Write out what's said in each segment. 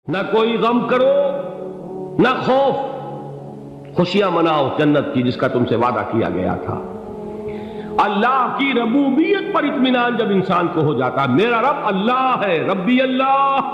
نہ کوئی غم کرو نہ خوف، خوشیاں مناؤ جنت کی جس کا تم سے وعدہ کیا گیا تھا۔ اللہ کی ربوبیت پر اطمینان جب انسان کو ہو جاتا، میرا رب اللہ ہے، ربی اللہ،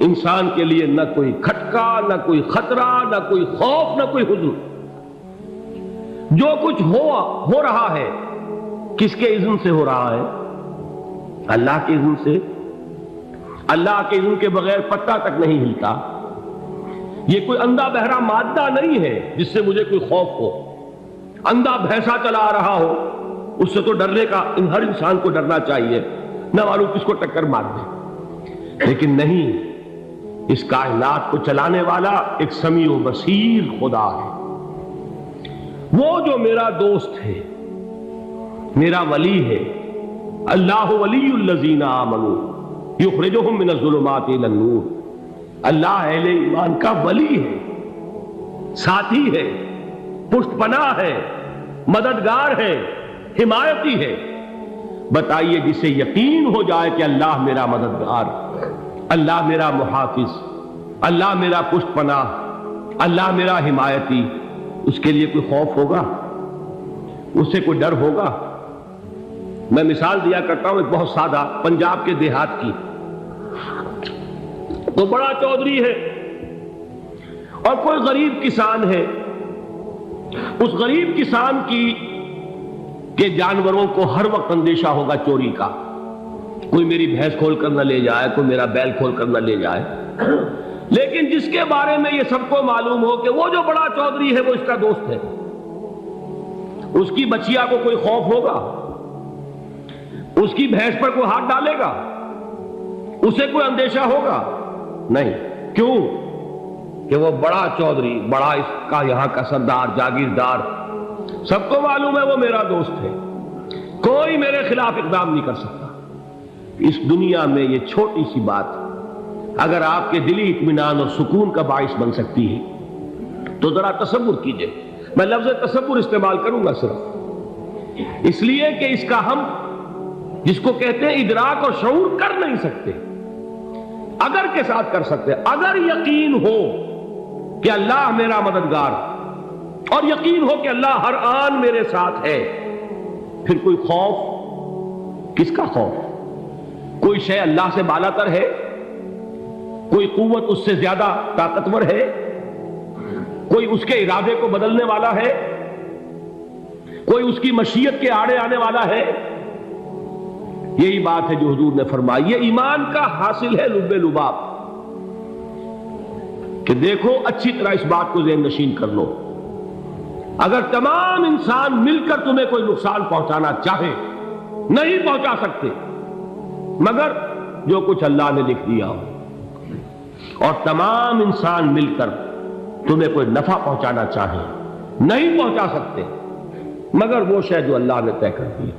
انسان کے لیے نہ کوئی کھٹکا، نہ کوئی خطرہ، نہ کوئی خوف، نہ کوئی حزن۔ جو کچھ ہو رہا ہے کس کے اذن سے ہو رہا ہے؟ اللہ کے اذن سے۔ اللہ کے اذن کے بغیر پتا تک نہیں ہلتا۔ یہ کوئی اندھا بہرا مادہ نہیں ہے جس سے مجھے کوئی خوف ہو۔ اندھا بھینسا چلا آ رہا ہو اس سے تو ڈرنے کا ہر انسان کو ڈرنا چاہیے، نہ معلوم کس کو ٹکر مار دے۔ لیکن نہیں، اس کائنات کو چلانے والا ایک سمیع و بصیر خدا ہے، وہ جو میرا دوست ہے، میرا ولی ہے۔ اللہ ولی الذین آمنوا یخرجہم من الظلمات الی النور۔ اللہ اہل ایمان کا ولی ہے، ساتھی ہے، پشت پناہ ہے، مددگار ہے، حمایتی ہے۔ بتائیے جسے یقین ہو جائے کہ اللہ میرا مددگار، اللہ میرا محافظ، اللہ میرا پشت پناہ، اللہ میرا حمایتی، اس کے لیے کوئی خوف ہوگا؟ اس سے کوئی ڈر ہوگا؟ میں مثال دیا کرتا ہوں ایک بہت سادہ، پنجاب کے دیہات کی۔ تو بڑا چودھری ہے اور کوئی غریب کسان ہے۔ اس غریب کسان کے جانوروں کو ہر وقت اندیشہ ہوگا چوری کا، کوئی میری بھینس کھول کر نہ لے جائے، کوئی میرا بیل کھول کر نہ لے جائے۔ لیکن جس کے بارے میں یہ سب کو معلوم ہو کہ وہ جو بڑا چودھری ہے وہ اس کا دوست ہے، اس کی بچیا کو کوئی خوف ہوگا؟ اس کی بھینس پر کوئی ہاتھ ڈالے گا؟ اسے کوئی اندیشہ ہوگا؟ نہیں۔ کیوں؟ کہ وہ بڑا چودھری، بڑا اس کا یہاں کا سردار، جاگیردار، سب کو معلوم ہے وہ میرا دوست ہے، کوئی میرے خلاف اقدام نہیں کر سکتا۔ اس دنیا میں یہ چھوٹی سی بات اگر آپ کے دلی اطمینان اور سکون کا باعث بن سکتی ہے تو ذرا تصور کیجئے۔ میں لفظ تصور استعمال کروں گا صرف اس لیے کہ اس کا ہم جس کو کہتے ہیں ادراک اور شعور کر نہیں سکتے، اگر کے ساتھ کر سکتے۔ اگر یقین ہو کہ اللہ میرا مددگار اور یقین ہو کہ اللہ ہر آن میرے ساتھ ہے، پھر کوئی خوف؟ کس کا خوف؟ کوئی شے اللہ سے بالا تر ہے؟ کوئی قوت اس سے زیادہ طاقتور ہے؟ کوئی اس کے ارادے کو بدلنے والا ہے؟ کوئی اس کی مشیت کے آڑے آنے والا ہے؟ یہی بات ہے جو حضور نے فرمائی۔ یہ ایمان کا حاصل ہے لب لباب، کہ دیکھو اچھی طرح اس بات کو ذہن نشین کر لو، اگر تمام انسان مل کر تمہیں کوئی نقصان پہنچانا چاہے نہیں پہنچا سکتے، مگر جو کچھ اللہ نے لکھ دیا ہو، اور تمام انسان مل کر تمہیں کوئی نفع پہنچانا چاہے نہیں پہنچا سکتے، مگر وہ شے جو اللہ نے طے کر دی۔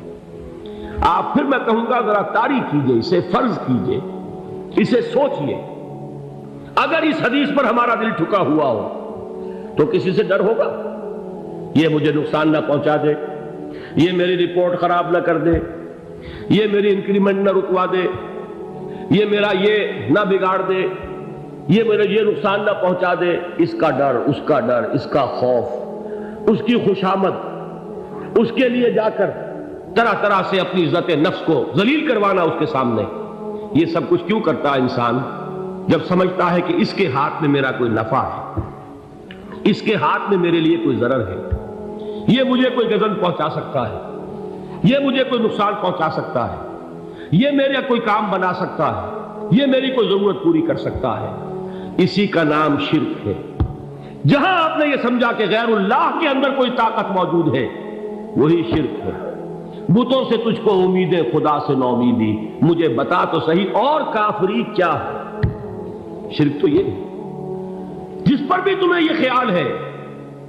آپ پھر میں کہوں گا ذرا طاری کیجئے، اسے فرض کیجئے، اسے سوچئے۔ اگر اس حدیث پر ہمارا دل ٹھکا ہوا ہو تو کسی سے ڈر ہوگا؟ یہ مجھے نقصان نہ پہنچا دے، یہ میری رپورٹ خراب نہ کر دے، یہ میری انکریمنٹ نہ رکوا دے، یہ میرا یہ نہ بگاڑ دے، یہ میرا یہ نقصان نہ پہنچا دے۔ اس کا ڈر، اس کا ڈر، اس کا خوف، اس کی خوشامد، اس کے لیے جا کر طرح طرح سے اپنی عزت نفس کو ذلیل کروانا اس کے سامنے، یہ سب کچھ کیوں کرتا ہے انسان؟ جب سمجھتا ہے کہ اس کے ہاتھ میں میرا کوئی نفع ہے، اس کے ہاتھ میں میرے لیے کوئی ضرر ہے، یہ مجھے کوئی غضب پہنچا سکتا ہے، یہ مجھے کوئی نقصان پہنچا سکتا ہے، یہ میرا کوئی کام بنا سکتا ہے، یہ میری کوئی ضرورت پوری کر سکتا ہے، اسی کا نام شرک ہے۔ جہاں آپ نے یہ سمجھا کہ غیر اللہ کے اندر کوئی طاقت موجود ہے، وہی شرک ہے۔ بتوں سے تجھ کو امید ہے، خدا سے نومیدی، مجھے بتا تو صحیح اور کافری کیا ہے؟ شرک تو یہ ہے جس پر بھی تمہیں یہ خیال ہے،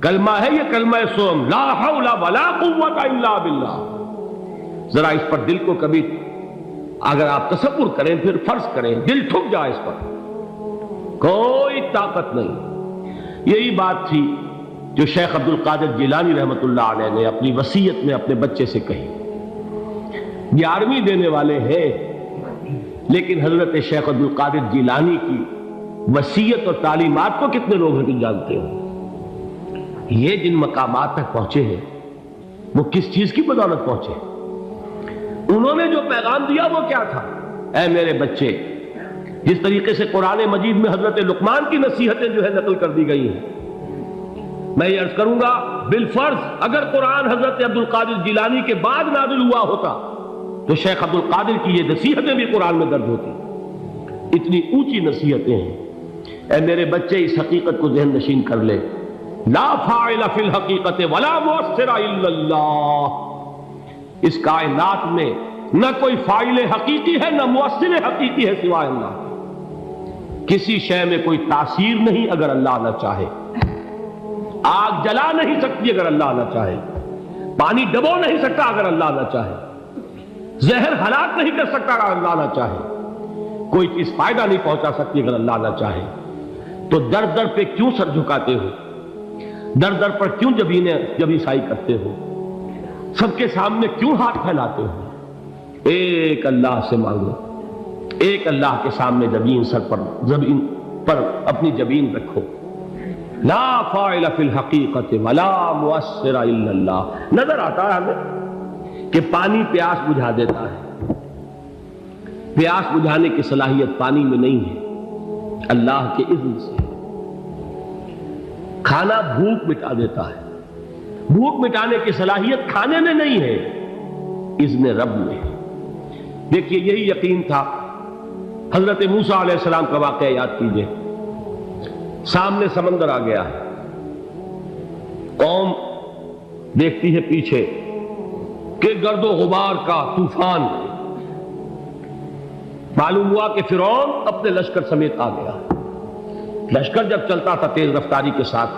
کلمہ ہے یہ کلمہ سوم، لا حول ولا قوت الا باللہ۔ ذرا اس پر دل کو کبھی اگر آپ تصور کریں، پھر فرض کریں، دل ٹھک جائے اس پر، کوئی طاقت نہیں۔ یہی بات تھی جو شیخ عبد القادر جیلانی رحمۃ اللہ علیہ نے اپنی وصیت میں اپنے بچے سے کہی۔ 11ویں دینے والے ہیں لیکن حضرت شیخ عبد القادر جیلانی کی وصیت اور تعلیمات کو کتنے لوگ ہیں جانتے ہو؟ یہ جن مقامات تک پہنچے ہیں وہ کس چیز کی بدولت پہنچے؟ انہوں نے جو پیغام دیا وہ کیا تھا؟ اے میرے بچے، جس طریقے سے قرآن مجید میں حضرت لقمان کی نصیحتیں جو ہے نقل کر دی گئی ہیں، میں یہ عرض کروں گا بالفرض اگر قرآن حضرت عبد القادر جیلانی کے بعد نازل ہوا ہوتا تو شیخ عبد القادر کی یہ نصیحتیں بھی قرآن میں درج ہوتی۔ اتنی اونچی نصیحتیں ہیں۔ اے میرے بچے، اس حقیقت کو ذہن نشین کر لے، لا فاعل فی الحقیقت ولا مؤثر الا اللہ۔ اس کائنات میں نہ کوئی فاعل حقیقی ہے نہ مؤثر حقیقی ہے سوائے اللہ۔ کسی شے میں کوئی تاثیر نہیں اگر اللہ نہ چاہے۔ آگ جلا نہیں سکتی اگر اللہ نہ چاہے، پانی ڈبو نہیں سکتا اگر اللہ نہ چاہے، زہر ہلاک نہیں کر سکتا اگر اللہ نہ چاہے، کوئی چیز فائدہ نہیں پہنچا سکتی اگر اللہ نہ چاہے۔ تو در در پہ کیوں سر جھکاتے ہو؟ در در پر کیوں جبیں سائی کرتے ہو؟ سب کے سامنے کیوں ہاتھ پھیلاتے ہو؟ ایک اللہ سے مانگو، ایک اللہ کے سامنے زمین پر اپنی جبین رکھو۔ لا فاعل فی الحقیقت ولا مؤثر الا اللہ۔ نظر آتا ہے ہمیں کہ پانی پیاس بجھا دیتا ہے، پیاس بجھانے کی صلاحیت پانی میں نہیں ہے، اللہ کے اذن سے۔ کھانا بھوک مٹا دیتا ہے، بھوک مٹانے کی صلاحیت کھانے میں نہیں ہے، اذن رب میں۔ دیکھیے یہی یقین تھا حضرت موسیٰ علیہ السلام کا واقعہ یاد کیجئے۔ سامنے سمندر آ گیا ہے، قوم دیکھتی ہے پیچھے کہ گرد و غبار کا طوفان، معلوم ہوا کہ فرعون اپنے لشکر سمیت آ گیا۔ لشکر جب چلتا تھا تیز رفتاری کے ساتھ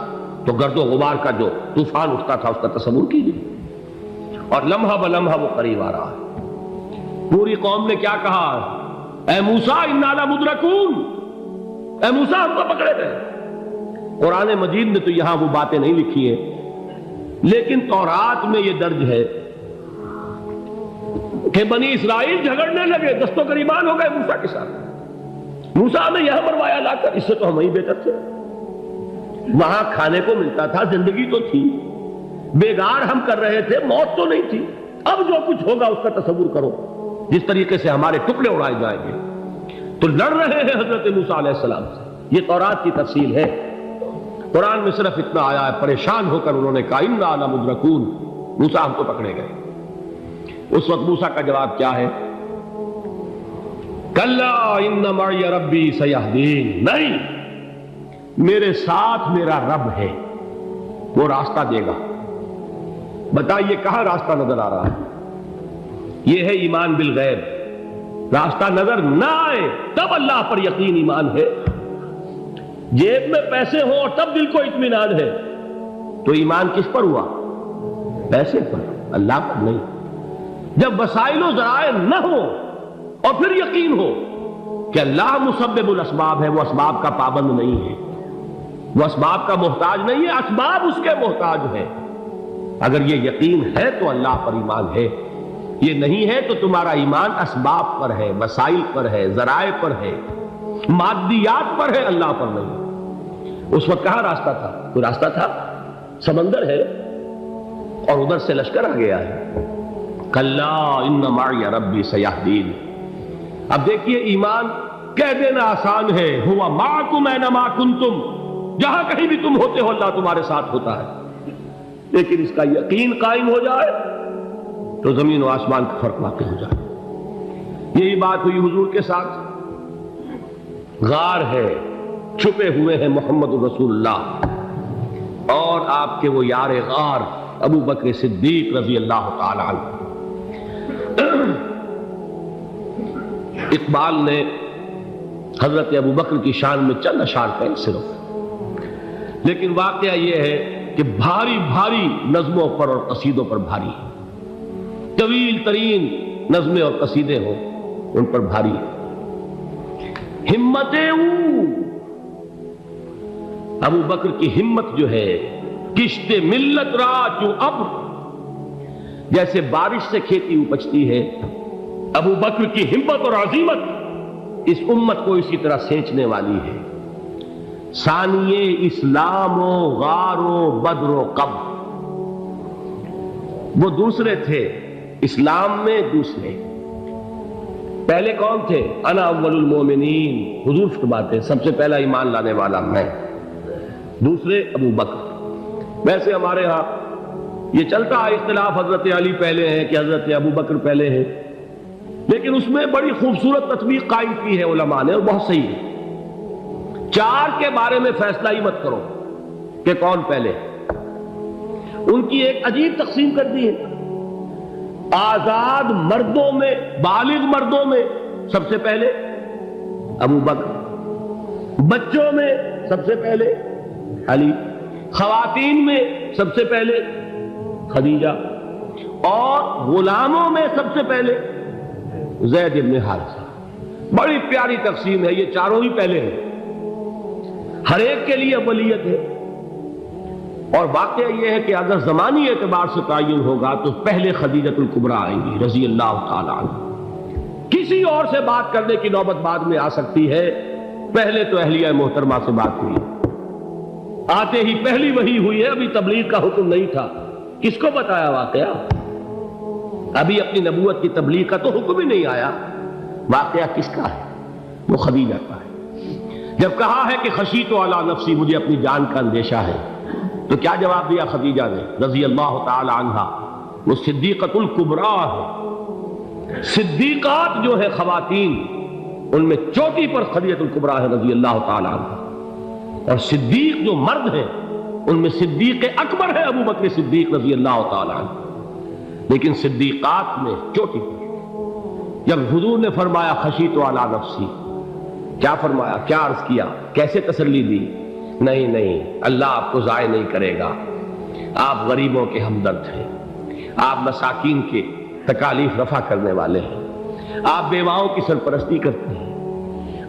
تو گرد و غبار کا جو طوفان اٹھتا تھا اس کا تصور کیجیے، اور لمحہ بلمحہ وہ قریب آ رہا ہے۔ پوری قوم نے کیا کہا؟ اے موسیٰ انا لمدرکون، اے موسیٰ ہم کو پکڑے گئے۔ قرآن مجید میں تو یہاں وہ باتیں نہیں لکھی ہیں، لیکن تورات میں یہ درج ہے کہ بنی اسرائیل جھگڑنے لگے، دست و گریبان ہو گئے موسیٰ کے ساتھ۔ موسیٰ نے یہاں مروایا لا کر، اس سے تو ہم ہی بہتر تھے، وہاں کھانے کو ملتا تھا، زندگی تو تھی، بیگار ہم کر رہے تھے، موت تو نہیں تھی۔ اب جو کچھ ہوگا اس کا تصور کرو، جس طریقے سے ہمارے ٹکڑے اڑائے جائیں گے۔ تو لڑ رہے ہیں حضرت موسیٰ علیہ السلام سے، یہ تورات کی تفصیل ہے۔ قرآن میں صرف اتنا آیا ہے، پریشان ہو کر انہوں نے کہا انا لمدرکون، موسیٰ ہم کو پکڑے گئے۔ اس وقت موسیٰ کا جواب کیا ہے؟ کلا ان معی ربی سیہدین، نہیں، میرے ساتھ میرا رب ہے، وہ راستہ دے گا۔ بتائیے کہاں راستہ نظر آ رہا ہے؟ یہ ہے ایمان بالغیب۔ راستہ نظر نہ آئے تب اللہ پر یقین ایمان ہے۔ جیب میں پیسے ہوں اور تب دل کو اطمینان ہے تو ایمان کس پر ہوا؟ پیسے پر، اللہ پر نہیں۔ جب وسائل و ذرائع نہ ہو اور پھر یقین ہو کہ اللہ مسبب الاسباب ہے، وہ اسباب کا پابند نہیں ہے، وہ اسباب کا محتاج نہیں ہے، اسباب اس کے محتاج ہے۔ اگر یہ یقین ہے تو اللہ پر ایمان ہے، یہ نہیں ہے تو تمہارا ایمان اسباب پر ہے، وسائل پر ہے، ذرائع پر ہے، مادیات پر ہے، اللہ پر نہیں۔ اس وقت کہاں راستہ تھا؟ کوئی راستہ تھا؟ سمندر ہے اور ادھر سے لشکر آ گیا ہے۔ کلا ان معی ربی سیہدین۔ اب دیکھیے ایمان کہہ دینا آسان ہے، ہوا معکم اینما کنتم، جہاں کہیں بھی تم ہوتے ہو اللہ تمہارے ساتھ ہوتا ہے، لیکن اس کا یقین قائم ہو جائے تو زمین و آسمان کا فرق واقع ہو جائے۔ یہی بات ہوئی حضور کے ساتھ۔ غار ہے، چھپے ہوئے ہیں محمد رسول اللہ اور آپ کے وہ یار غار ابو بکر صدیق رضی اللہ تعالی عنہ۔ اقبال نے حضرت ابو بکر کی شان میں چند اشعار کہیں صرف، لیکن واقعہ یہ ہے کہ بھاری بھاری نظموں پر اور قصیدوں پر بھاری ہے، طویل ترین نظمیں اور قصیدے ہوں ان پر بھاری ہے۔ ہمتیں ابو بکر کی ہمت جو ہے، کشت ملت را چو ابر، جیسے بارش سے کھیتی اپجتی ہے، ابو بکر کی ہمت اور عزیمت اس امت کو اسی طرح سینچنے والی ہے۔ ثانیے اسلام و غار و بدر و قبر، وہ دوسرے تھے اسلام میں، دوسرے پہلے کون تھے؟ انا اول المومنین، حضور فرماتے ہیں سب سے پہلا ایمان لانے والا میں، دوسرے ابو بکر۔ ویسے ہمارے ہاں یہ چلتا ہے اختلاف، حضرت علی پہلے ہیں کہ حضرت ابو بکر پہلے ہیں، لیکن اس میں بڑی خوبصورت تطبیق قائم کی ہے علماء نے، اور بہت صحیح ہے۔ چار کے بارے میں فیصلہ ہی مت کرو کہ کون پہلے، ان کی ایک عجیب تقسیم کر دی ہے۔ آزاد مردوں میں، بالغ مردوں میں سب سے پہلے ابو بکر، بچوں میں سب سے پہلے علی، خواتین میں سب سے پہلے خدیجہ، اور غلاموں میں سب سے پہلے زید بن حارثہ۔ بڑی پیاری تقسیم ہے، یہ چاروں ہی پہلے ہیں، ہر ایک کے لیے اولیت ہے۔ اور واقعہ یہ ہے کہ اگر زمانی اعتبار سے تعین ہوگا تو پہلے خدیجۃ الکبریٰ آئیں گی رضی اللہ تعالی عنہ، کسی اور سے بات کرنے کی نوبت بعد میں آ سکتی ہے، پہلے تو اہلیہ محترمہ سے بات ہوئی، آتے ہی پہلی وحی ہوئی ہے، ابھی تبلیغ کا حکم نہیں تھا۔ کس کو بتایا واقعہ؟ ابھی اپنی نبوت کی تبلیغ کا تو حکم ہی نہیں آیا، واقعہ کس کا ہے؟ وہ خدیجہ کا ہے۔ جب کہا ہے کہ خشیت علی نفسی، مجھے اپنی جان کا اندیشہ ہے، تو کیا جواب دیا خدیجہ نے رضی اللہ تعالی عنہا؟ وہ صدیقۃ الکبریٰ ہے، صدیقات جو ہے خواتین ان میں چوٹی پر خدیجۃ الکبریٰ ہے رضی اللہ تعالی عنہا، اور صدیق جو مرد ہیں ان میں صدیق اکبر ہے ابو بکر صدیق رضی اللہ تعالی عنہ، لیکن صدیقات میں چوٹی پر۔ جب حضور نے فرمایا خشیت علی نفسی، کیا فرمایا، کیا عرض کیا، کیسے تسلی دی؟ نہیں نہیں، اللہ آپ کو ضائع نہیں کرے گا، آپ غریبوں کے ہمدرد ہیں، آپ مساکین کے تکالیف رفع کرنے والے ہیں، آپ بیواؤں کی سرپرستی کرتے ہیں،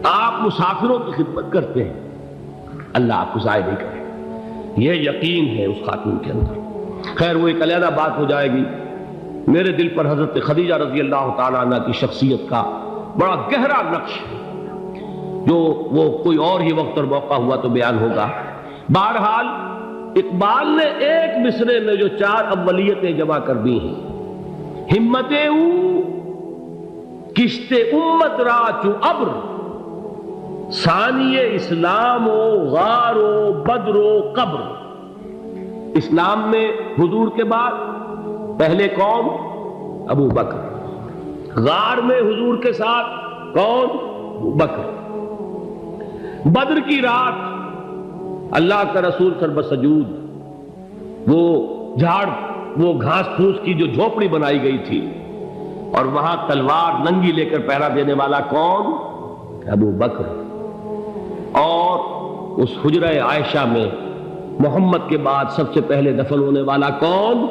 آپ مسافروں کی خدمت کرتے ہیں، اللہ آپ کو ضائع نہیں کرے گا۔ یہ یقین ہے اس خاتون کے اندر۔ خیر وہ ایک علیحدہ بات ہو جائے گی۔ میرے دل پر حضرت خدیجہ رضی اللہ تعالیٰ عنہ کی شخصیت کا بڑا گہرا نقش ہے، جو وہ کوئی اور ہی وقت اور موقع ہوا تو بیان ہوگا۔ بہرحال اقبال نے ایک مصرے میں جو چار اولیتیں جمع کر دی ہیں، ہمت او کشت امت را چو ابر، ثانی اسلام و غار و بدر و قبر۔ اسلام میں حضور کے بعد پہلے کون؟ ابو بکر۔ غار میں حضور کے ساتھ کون؟ ابو بکر۔ بدر کی رات اللہ کا رسول سر بسجود، وہ جھاڑ، وہ گھاس پھوس کی جو جھوپڑی بنائی گئی تھی، اور وہاں تلوار ننگی لے کر پہرا دینے والا کون؟ ابو بکر۔ اور اس حجرہ عائشہ میں محمد کے بعد سب سے پہلے دفن ہونے والا کون؟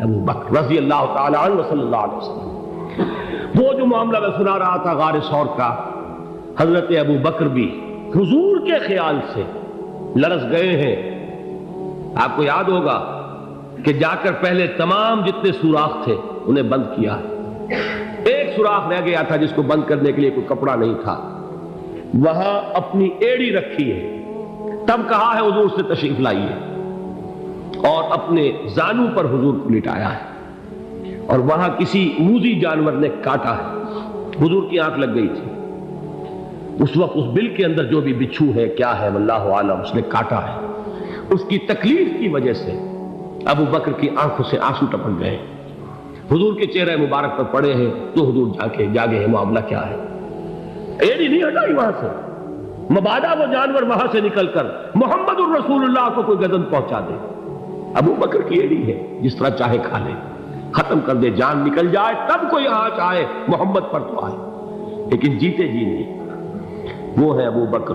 ابو بکر رضی اللہ تعالی عنہ صلی اللہ علیہ وسلم۔ وہ جو معاملہ میں سنا رہا تھا غار ثور کا، حضرت ابو بکر بھی حضور کے خیال سے لرز گئے ہیں۔ آپ کو یاد ہوگا کہ جا کر پہلے تمام جتنے سوراخ تھے انہیں بند کیا، ایک سوراخ رہ گیا تھا جس کو بند کرنے کے لیے کوئی کپڑا نہیں تھا، وہاں اپنی ایڑی رکھی ہے، تب کہا ہے حضور سے تشریف لائیے، اور اپنے زانو پر حضور کو لٹایا ہے، اور وہاں کسی موذی جانور نے کاٹا ہے، حضور کی آنکھ لگ گئی تھی، اس وقت اس بل کے اندر جو بھی بچھو ہے کیا ہے واللہ عالم، اس نے کاٹا ہے، اس کی تکلیف کی وجہ سے ابو بکر کی آنکھوں سے آنسو ٹپک گئے، حضور کے چہرے مبارک پر پڑے ہیں، تو حضور جاگے ہیں، معاملہ کیا ہے؟ ایڑی نہیں ہٹائی وہاں سے، مبادا وہ جانور وہاں سے نکل کر محمد الرسول اللہ کو کوئی گزن پہنچا دے، ابو بکر کی ایڑی ہے، جس طرح چاہے کھا لے، ختم کر دے، جان نکل جائے تب کوئی آنچ آئے، محمد پر تو آئے، لیکن جیتے جی نہیں۔ وہ ہے ابو بکر۔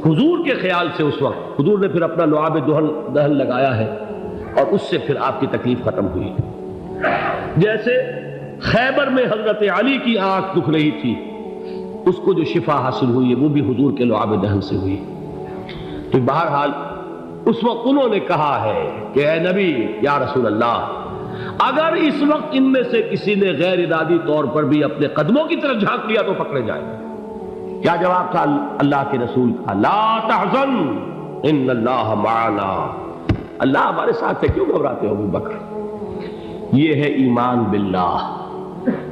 حضور کے خیال سے اس وقت حضور نے پھر اپنا لعاب دہن لگایا ہے، اور اس سے پھر آپ کی تکلیف ختم ہوئی۔ جیسے خیبر میں حضرت علی کی آنکھ دکھ رہی تھی، اس کو جو شفا حاصل ہوئی ہے وہ بھی حضور کے لعاب دہن سے ہوئی۔ تو بہرحال اس وقت انہوں نے کہا ہے کہ اے نبی یا رسول اللہ، اگر اس وقت ان میں سے کسی نے غیر ارادی طور پر بھی اپنے قدموں کی طرف جھانک لیا تو پکڑے جائے، کیا جواب تھا اللہ کے رسول کا؟ لا تحزن ان اللہ معنا، اللہ ہمارے ساتھ ہے، کیوں گھبراتے ہو ابو بکر؟ یہ ہے ایمان باللہ،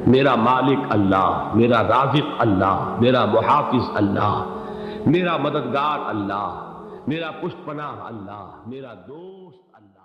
میرا مالک اللہ، میرا رازق اللہ، میرا محافظ اللہ، میرا مددگار اللہ، میرا پشت پناہ اللہ، میرا دوست اللہ۔